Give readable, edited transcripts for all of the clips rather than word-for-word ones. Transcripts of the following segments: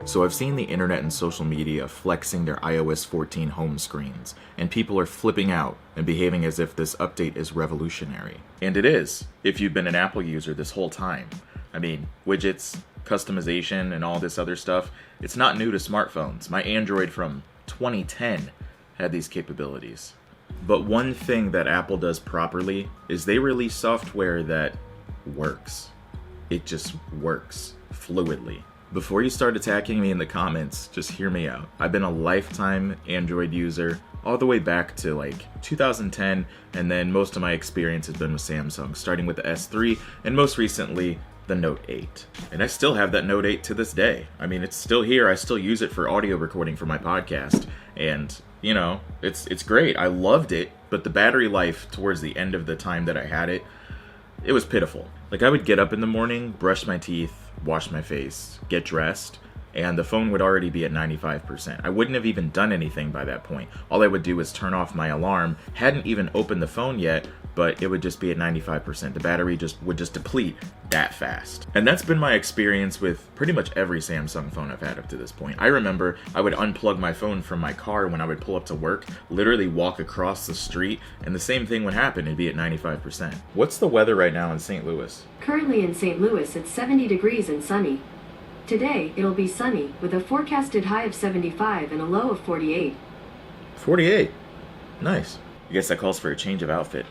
So I've seen the internet and social media flexing their iOS 14 home screens, and people are flipping out and behaving as if this update is revolutionary. And it is, if you've been an Apple user this whole time. I mean, widgets, customization, and all this other stuff, it's not new to smartphones. My Android from 2010 had these capabilities. But one thing that Apple does properly is they release software that works. It just works fluidly. Before you start attacking me in the comments, just hear me out. I've been a lifetime Android user all the way back to like 2010, and then most of my experience has been with Samsung, starting with the S3 and most recently the Note 8. And I still have that Note 8 to this day. I mean, it's still here. I still use it for audio recording for my podcast, and you know, it's great. I loved it, but the battery life towards the end of the time that I had it, it was pitiful. Like, I would get up in the morning, brush my teeth, wash my face, get dressed, and the phone would already be at 95%. I wouldn't have even done anything by that point. All I would do was turn off my alarm, hadn't even opened the phone yet, but it would just be at 95%. The battery would just deplete that fast. And that's been my experience with pretty much every Samsung phone I've had up to this point. I remember I would unplug my phone from my car when I would pull up to work, literally walk across the street, and the same thing would happen. It'd be at 95%. What's the weather right now in St. Louis? Currently in St. Louis, it's 70 degrees and sunny. Today, it'll be sunny, with a forecasted high of 75 and a low of 48. 48? Nice. I guess that calls for a change of outfit.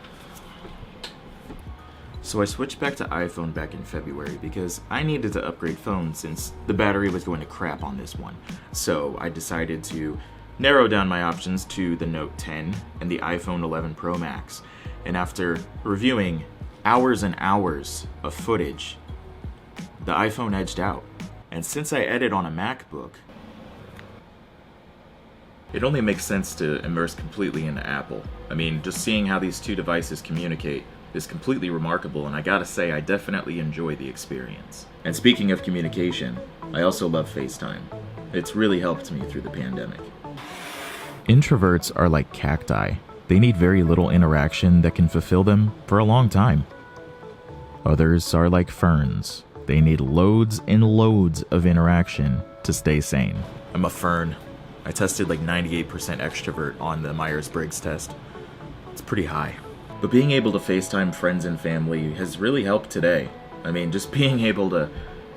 So I switched back to iPhone back in February because I needed to upgrade phones since the battery was going to crap on this one. So I decided to narrow down my options to the Note 10 and the iPhone 11 Pro Max. And after reviewing hours and hours of footage, the iPhone edged out. And since I edit on a MacBook, it only makes sense to immerse completely into Apple. I mean, just seeing how these two devices communicate is completely remarkable, and I gotta say, I definitely enjoy the experience. And speaking of communication, I also love FaceTime. It's really helped me through the pandemic. Introverts are like cacti. They need very little interaction that can fulfill them for a long time. Others are like ferns. They need loads and loads of interaction to stay sane. I'm a fern. I tested like 98% extrovert on the Myers-Briggs test. It's pretty high. But being able to FaceTime friends and family has really helped today. I mean, just being able to,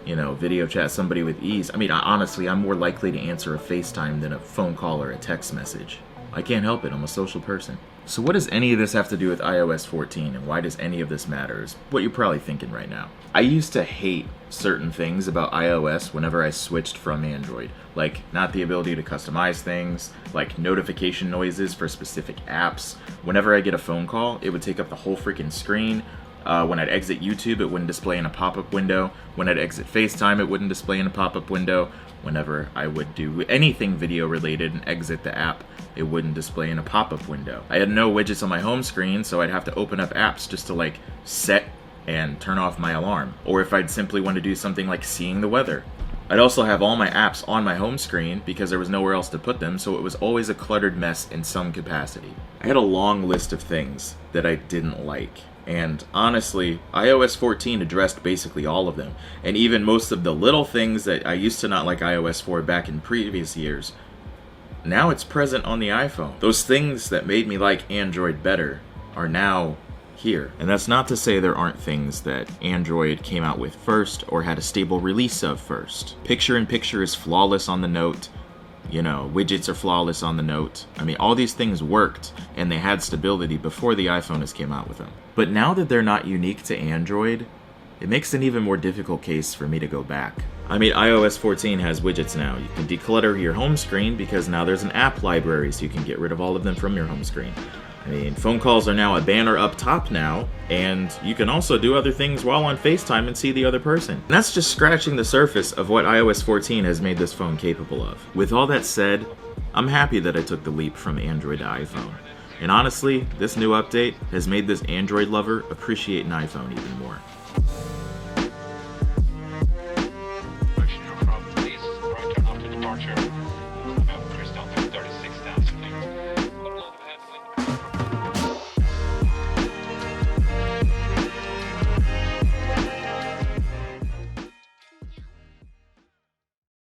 video chat somebody with ease. I mean, honestly, I'm more likely to answer a FaceTime than a phone call or a text message. I can't help it, I'm a social person. So what does any of this have to do with iOS 14, and why does any of this matter is what you're probably thinking right now. I used to hate certain things about iOS whenever I switched from Android, like not the ability to customize things, like notification noises for specific apps. Whenever I get a phone call, it would take up the whole freaking screen. When I'd exit YouTube, it wouldn't display in a pop-up window. When I'd exit FaceTime, it wouldn't display in a pop-up window. Whenever I would do anything video related and exit the app, it wouldn't display in a pop-up window. I had no widgets on my home screen, so I'd have to open up apps just to like set and turn off my alarm. Or if I'd simply want to do something like seeing the weather. I'd also have all my apps on my home screen because there was nowhere else to put them, so it was always a cluttered mess in some capacity. I had a long list of things that I didn't like. And honestly, iOS 14 addressed basically all of them. And even most of the little things that I used to not like iOS for back in previous years, now it's present on the iPhone. Those things that made me like Android better are now here. And that's not to say there aren't things that Android came out with first or had a stable release of first. Picture-in-picture is flawless on the Note. Widgets are flawless on the Note. I mean, all these things worked, and they had stability before the iPhone came out with them. But now that they're not unique to Android, it makes an even more difficult case for me to go back. I mean, iOS 14 has widgets now. You can declutter your home screen because now there's an app library, so you can get rid of all of them from your home screen. I mean, phone calls are now a banner up top now, and you can also do other things while on FaceTime and see the other person. And that's just scratching the surface of what iOS 14 has made this phone capable of. With all that said, I'm happy that I took the leap from Android to iPhone. And honestly, this new update has made this Android lover appreciate an iPhone even more.